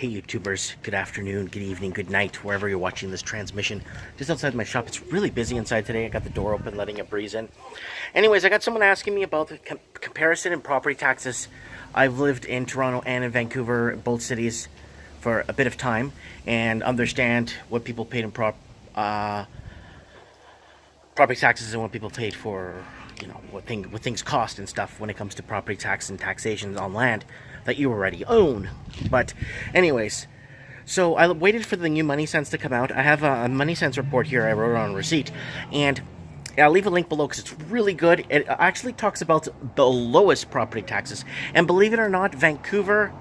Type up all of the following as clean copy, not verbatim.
Hey YouTubers, good afternoon, good evening, good night, wherever you're watching this transmission. Just outside my shop, it's really busy inside today. I got the door open, letting a breeze in. Anyways, I got someone asking me about the comparison in property taxes. I've lived in Toronto and in Vancouver, both cities, for a bit of time, and understand what people paid in property taxes and what people paid for, you know, what things cost and stuff when it comes to property tax and taxations on land that you already own. But anyways, so I waited for the new Money Sense to come out. I have a Money Sense report here. I wrote it on a receipt, and I'll leave a link below because it's really good. It actually talks about the lowest property taxes, and believe it or not, Greater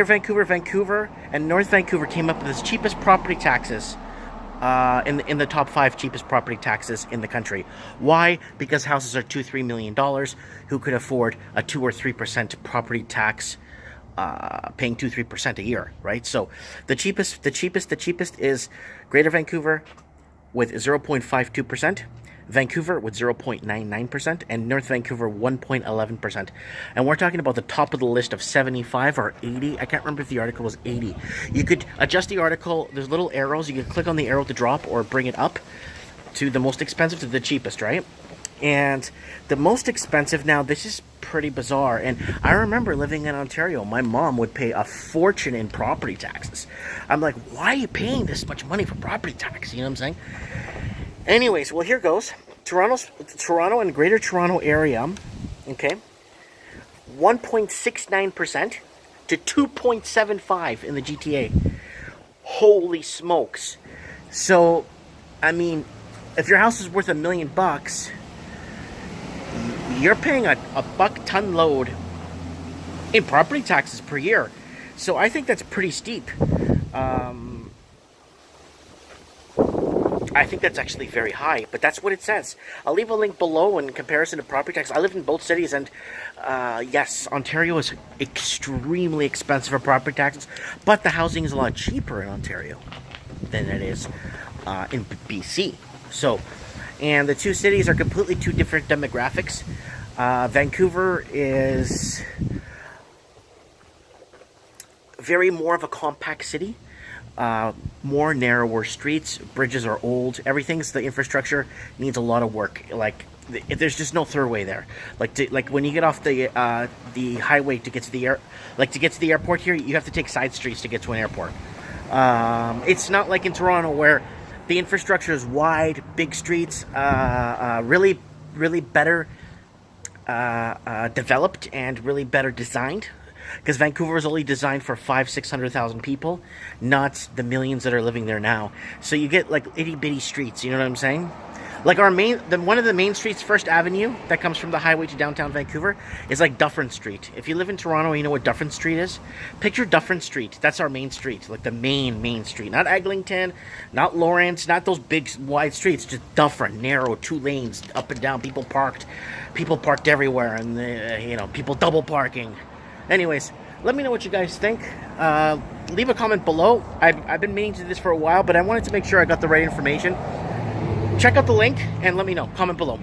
Vancouver, and North Vancouver came up with the cheapest property taxes in the top 5 cheapest property taxes in the country. Why? Because houses are $2-3 million. Who could afford a 2 or 3% property tax, paying 2-3% a year, right? So the cheapest is Greater Vancouver with 0.52%, Vancouver with 0.99%, and North Vancouver 1.11%. And we're talking about the top of the list of 75 or 80. I can't remember if the article was 80. You could adjust the article. There's little arrows. You can click on the arrow to drop or bring it up to the most expensive to the cheapest, right? And the most expensive, now this is pretty bizarre, and I remember living in Ontario. My mom would pay a fortune in property taxes. I'm like, why are you paying this much money for property tax? You know what I'm saying? Anyways, well, here goes. Toronto and Greater Toronto area, okay, 1.69% to 2.75 in the GTA. Holy smokes. So, I mean, if your house is worth $1 million, you're paying a buck-ton load in property taxes per year. So I think that's pretty steep. I think that's actually very high, but that's what it says. I'll leave a link below in comparison to property tax. I live in both cities, and yes, Ontario is extremely expensive for property taxes, but the housing is a lot cheaper in Ontario than it is in BC. So, and the two cities are completely two different demographics. Vancouver is very more of a compact city. More narrower streets, bridges are old, the infrastructure needs a lot of work. Like, there's just no thoroughway there. Like when you get off the highway to get to the airport here, you have to take side streets to get to an airport. It's not like in Toronto where the infrastructure is wide, big streets, really better developed and really better designed. Because Vancouver is only designed for 500,000-600,000 people, not the millions that are living there now. So you get like itty-bitty streets, you know what I'm saying? Like one of the main streets, First Avenue, that comes from the highway to downtown Vancouver, is like Dufferin Street. If you live in Toronto, you know what Dufferin Street is? Picture Dufferin Street. That's our main street, like the main street. Not Eglinton, not Lawrence, not those big wide streets. Just Dufferin, narrow, 2 lanes, up and down. People parked everywhere, and people double parking. Anyways, let me know what you guys think. Leave a comment below. I've been meaning to do this for a while, but I wanted to make sure I got the right information. Check out the link and let me know. Comment below.